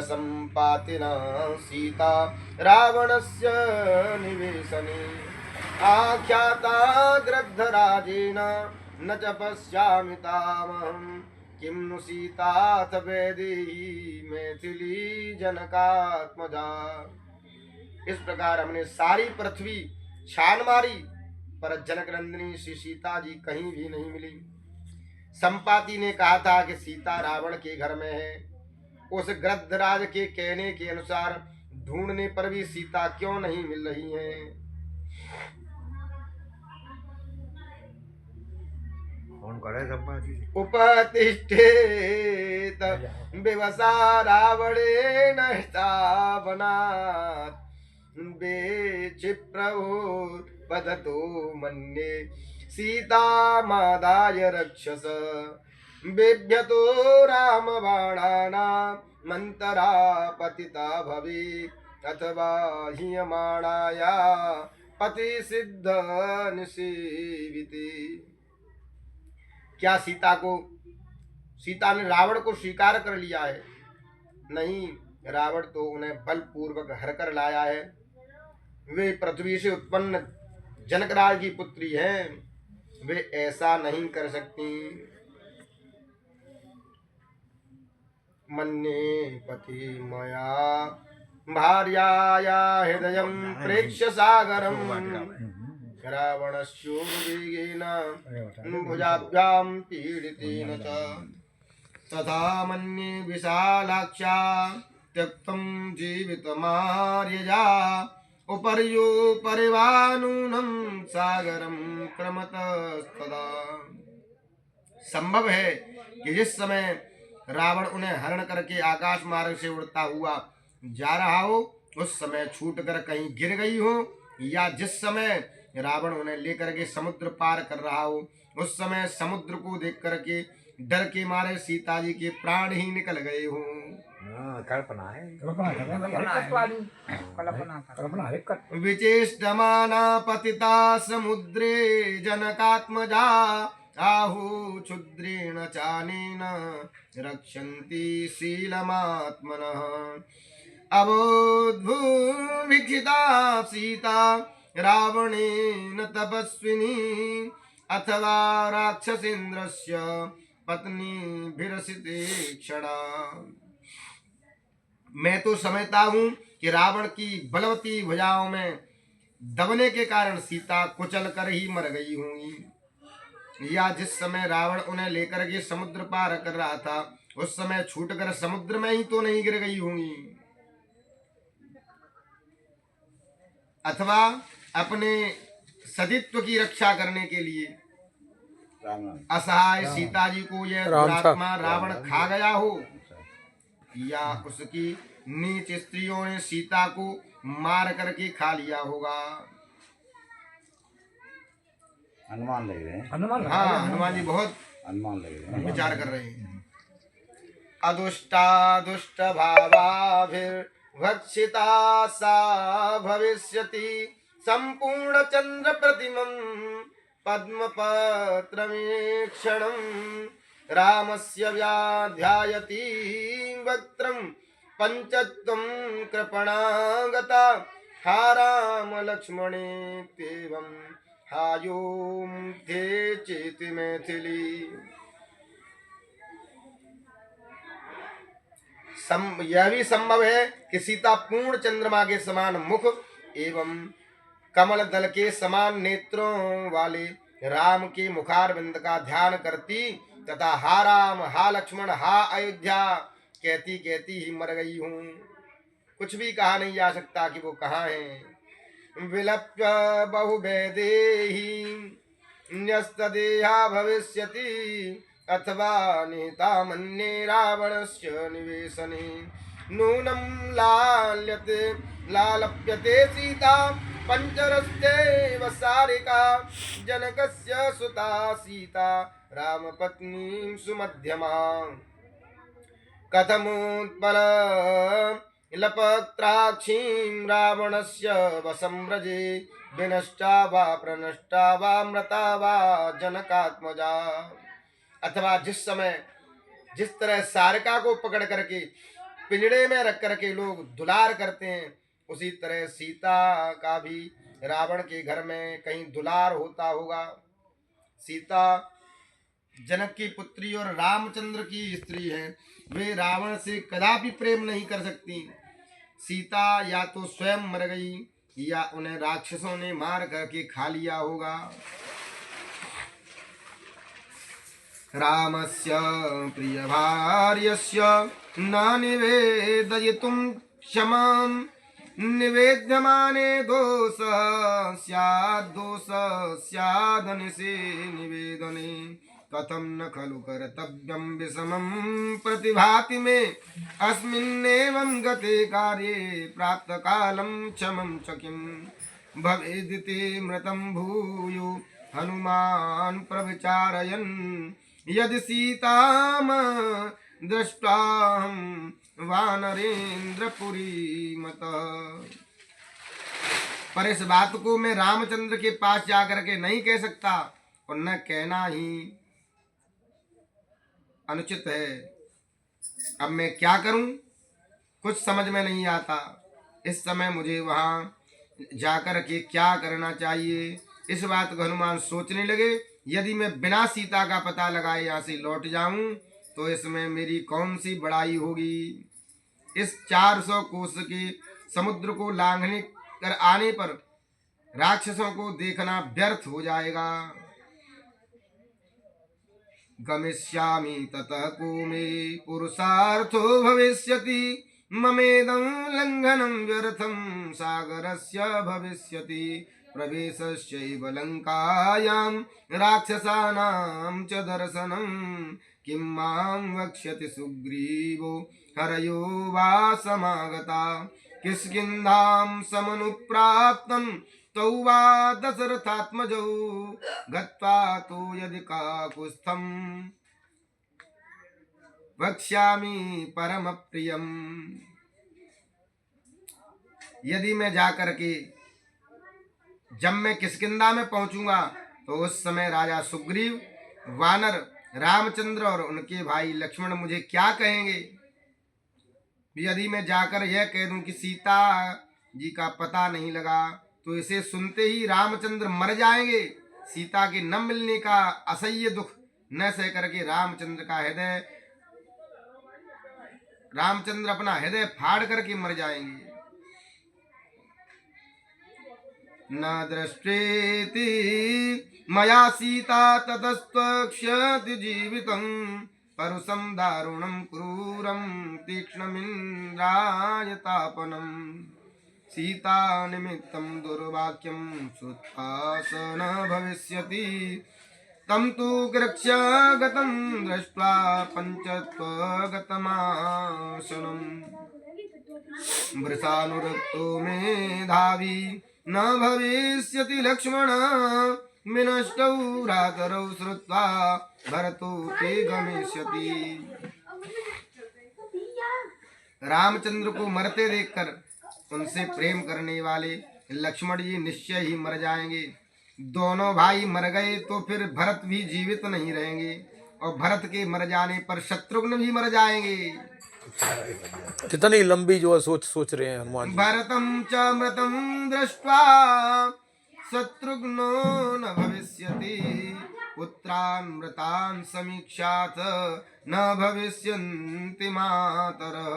सम्पातिना सीता रावणस्य निवेशने आख्याता ग्रद्धराजेन न च पश्यामि तामहं किं नु सीताथ वैदेही मैथिली जनकात्मजा। इस प्रकार हमने सारी पृथ्वी छान मारी पर जनकनंदिनी श्री सीता जी कहीं भी नहीं मिली। संपाति ने कहा था कि सीता रावण के घर में है। उस गृद्धराज के कहने के अनुसार ढूंढने पर भी सीता क्यों नहीं मिल रही है। उपतिष्ठेत विवसा रावणेन स्थापनात् वदतो मन्ये सीतामादाय रक्षस बिभ्यतो रामबाणानां मन्तरा पतिता भवेत् अथवा हीयमाणाया पतिसिद्ध निसेविते। क्या सीता ने रावण को स्वीकार कर लिया है? नहीं, रावण तो उन्हें बलपूर्वक हर कर लाया है। वे पृथ्वी से उत्पन्न जनकराज की पुत्री हैं, वे ऐसा नहीं कर सकती। मन्ये पति मया भार्याया हृदयं प्रेक्ष्य सागरं रावणस्योर्वेगेन भुजाभ्यां पीडितेन च तथा मन्ये विशालाक्षा त्यक्तं जीवितमार्यया उपर्युपरिवानूनं सागरं क्रमतस्तदा। संभव है कि जिस समय रावण उन्हें हरण करके आकाश मार्ग से उड़ता हुआ जा रहा हो उस समय छूटकर कहीं गिर गई हो, या जिस समय रावण उन्हें लेकर के समुद्र पार कर रहा हो उस समय समुद्र को देख करके डर के मारे सीता जी के प्राण ही निकल गए हो। कल्पना है। विचेष्टमाना पतिता समुद्रे जनकात्मजा आहु क्षुद्रेण चानेन रक्षन्ति शीलमात्मनः अबोधुवीक्षिता सीता रावणेन तपस्विनी अथवा राक्षसेन्द्रस्य पत्नी विरसिते क्षणा। मैं तो समझता हूँ कि रावण की बलवती भुजाओं में दबने के कारण सीता कुचल कर ही मर गई होंगी, या जिस समय रावण उन्हें लेकर के समुद्र पार कर रहा था उस समय छूटकर समुद्र में ही तो नहीं गिर गई होंगी, अथवा अपने सतीत्व की रक्षा करने के लिए असहाय सीता जी को यह दुरात्मा रावण खा गया हो, या उसकी नीच स्त्रियों ने सीता को मार करके खा लिया होगा। अनुमान लग रहे हैं। हाँ, हनुमान जी बहुत अनुमान लग रहे हैं, विचार कर रहे हैं। अदुष्टा दुष्ट भावाभिर्भक्षिता सा भविष्यति संपूर्ण चंद्र प्रतिमं पद्मपत्रमीक्षणं रामस्य व्याध्यायति वक्त्रं पंचत्वं कृपणागता हा राम लक्ष्मणेत्येवं हायों थे चेति मैथिली। यह भी संभव है कि सीता पूर्ण चंद्रमा के समान मुख एवं कमल दल के समान नेत्रों वाले राम के मुखारविंद का ध्यान करती तथा हा राम हा लक्ष्मण हा अयोध्या कहती कहती ही मर गई हूँ। कुछ भी कहा नहीं जा सकता कि वो कहाँ है। विलप्य बहुभेदेहि न्यस्तदेहा भविष्यति अथवा निहिता मन्ये रावणस्य निवेशने नूनं लालप्यते सीता पंचरस्ते सारिका जनकस्य सुता सीता रामपत्नी सुमध्यमा कथमुत्पल लपत्राक्षीं रावणस्य वशं व्रजे विनष्टा वा प्रनष्टा वा मृता वा जनकात्मजा। अथवा जिस समय जिस तरह सारिका को पकड़ करके पिंजड़े में रख करके लोग दुलार करते हैं, उसी तरह सीता का भी रावण के घर में कहीं दुलार होता होगा। सीता जनक की पुत्री और रामचंद्र की स्त्री है, वे रावण से कदापि प्रेम नहीं कर सकती। सीता या तो स्वयं मर गई या उन्हें राक्षसों ने मार करके खा लिया होगा। रामस्य प्रियभार्यस्य न निवेदयितुं क्षमां निवेद्यमाने दोषः स्यादनिशे निवेदने कथं न खलु कर्तव्यं विषमं प्रतिभाति मे अस्मिन्नेवं गते कार्ये प्रातःकालं क्षमं च किं भवेदिति मृतं भूयो हनुमान् प्रविचारयन् यदि सीताम दृष्ट्वाहं वानरेन्द्रपुरी मतः। पर इस बात को मैं रामचंद्र के पास जाकर के नहीं कह सकता और न कहना ही अनुचित है। अब मैं क्या करूं, कुछ समझ में नहीं आता। इस समय मुझे वहां जाकर के क्या करना चाहिए, इस बात को हनुमान सोचने लगे। यदि मैं बिना सीता का पता लगाए यहाँ से लौट जाऊं तो इसमें मेरी कौन सी बड़ाई होगी। इस 400 कोस के समुद्र को लांघने कर आने पर राक्षसों को देखना व्यर्थ हो जाएगा। गमिष्यामि ततः को मे पुरुषार्थो भविष्यति ममेदं लंघनं व्यर्थं सागरस्य भविष्यति प्रवेशस्यैव लंकायां राक्षसानां च दर्शनं किं मां वक्ष्यति सुग्रीवो हरयो वा समागता किष्किन्धां समनुप्राप्तं तौ वा दशरथात्मजौ गत्वा तु यदि काकुत्स्थं वक्ष्यामि परमप्रियम्। यदि मैं जाकर के जब मैं किष्किंधा में पहुंचूंगा तो उस समय राजा सुग्रीव, वानर, रामचंद्र और उनके भाई लक्ष्मण मुझे क्या कहेंगे। यदि मैं जाकर यह कह दूं कि सीता जी का पता नहीं लगा तो इसे सुनते ही रामचंद्र मर जाएंगे। सीता के न मिलने का असह्य दुख न सह करके रामचंद्र अपना हृदय फाड़ करके मर जाएंगे। न दृष्टेति मया सीता ततस्त्वक्ष्यति जीवितं परुषं दारुणं क्रूरं तीक्ष्णमिन्द्रायतापनं सीता निमित्तं दुर्वाक्यं श्रुत्वा स न भविष्यति तं तु गृह्य गतं दृष्ट्वा पञ्चत्वगतमाशनम् वृषानुरक्तो मेधावी न भविष्यति लक्ष्मण विनष्टौ भ्रातरौ श्रुत्वा भरतो ते गमिष्यति। रामचंद्र को मरते देखकर उनसे प्रेम करने वाले लक्ष्मण जी निश्चय ही मर जाएंगे। दोनों भाई मर गए तो फिर भरत भी जीवित नहीं रहेंगे और भरत के मर जाने पर शत्रुघ्न भी मर जाएंगे। कितनी लंबी जो है सोच रहे हैं हनुमान जी। भरतं च मृतं दृष्ट्वा शत्रुघ्नो न भविष्यति पुत्रान् मृतान् समीक्षात् न भविष्यन्ति मातरः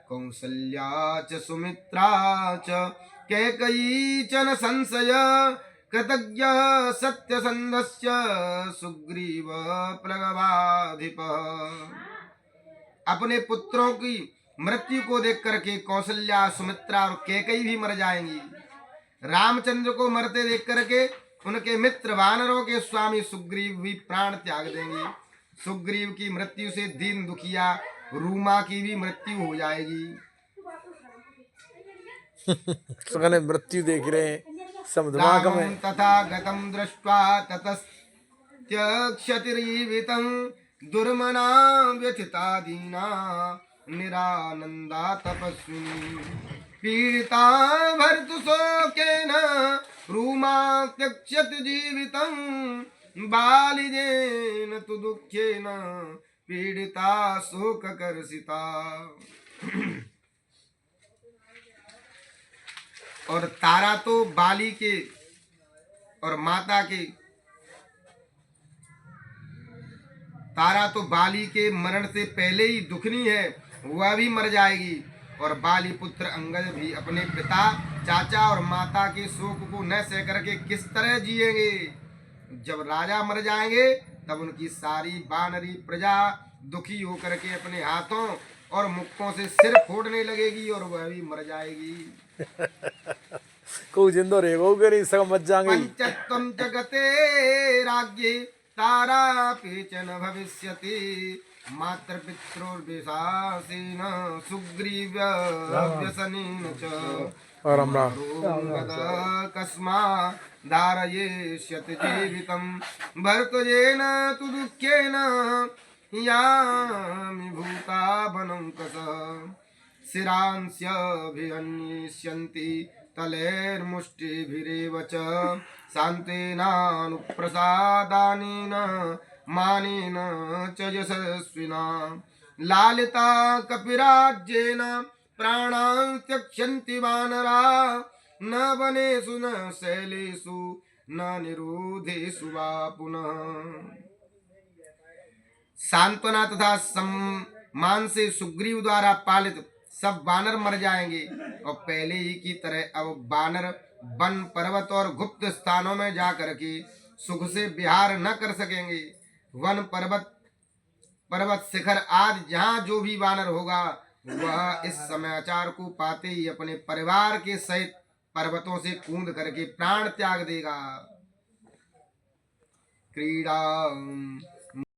कौसल्या च सुमित्रा च कैकेयी च न संशय कृतज्ञ सत्यसन्धस्य सुग्रीव प्लववाधिपः। अपने पुत्रों की मृत्यु को देख करके कौशल्या, सुमित्रा और कैकेयी भी मर जाएंगी। रामचंद्र को मरते देख करके उनके मित्र वानरों के स्वामी सुग्रीव भी प्राण त्याग देंगे। सुग्रीव की मृत्यु से दीन दुखिया रूमा की भी मृत्यु हो जाएगी। सुगने मृत्यु देख रहे हैं सब दिमाग में। तथा गतं दृष्ट्वा ततस्त्यक्षतिरीवितं दुर्मना व्यथिता दीना निरानंदा तपस्विनी पीड़िता भर्तुशोकेन रूमा त्यक्षत जीवितं बालिजेन तु दुःखेन पीड़िता शोक कर्षिता। और तारा तो बाली के और माता के, तारा तो बाली के मरण से पहले ही दुखनी है, वह भी मर जाएगी। और बाली पुत्र अंगद भी अपने पिता, चाचा और माता के शोक को न सह करके किस तरह जिएंगे। जब राजा मर जाएंगे तब उनकी सारी वानरी प्रजा दुखी होकर के अपने हाथों और मुक्कों से सिर फोड़ने लगेगी और वह भी मर जाएगी। कोई जिंदो रहेगा कि नहीं, सब मत जाएंगे। पंचत्वं जगते राज्ञे तारा पेचन भविष्यति मात्र पितृर्विशासेन सुग्रीव्यसनेन च कस्मा धारयिष्यति जीवितं भर्तजेन तु दुःखेन यामि भूता वनं कसः शिरांस्यभिहन्यिष्यन्ति तलेर्मुष्टिभिरेव च शान्तेनानुप्रसादानेन मानेन च यशस्विना लालिता कपिराज्येन प्राणान् त्यक्ष्यन्ति वानरा न वनेषु न शैलेषु न निरोधेषु वा पुनः। सांत्वना तथा सम्मान से सुग्रीव द्वारा पालित सब वानर मर जाएंगे और पहले ही की तरह अब वानर वन पर्वत और गुप्त स्थानों में जाकर के सुख से विहार न कर सकेंगे। वन पर्वत शिखर आदि जहाँ जो भी वानर होगा वह इस समाचार को पाते ही अपने परिवार के सहित पर्वतों से कूद करके प्राण त्याग देगा। क्रीड़ा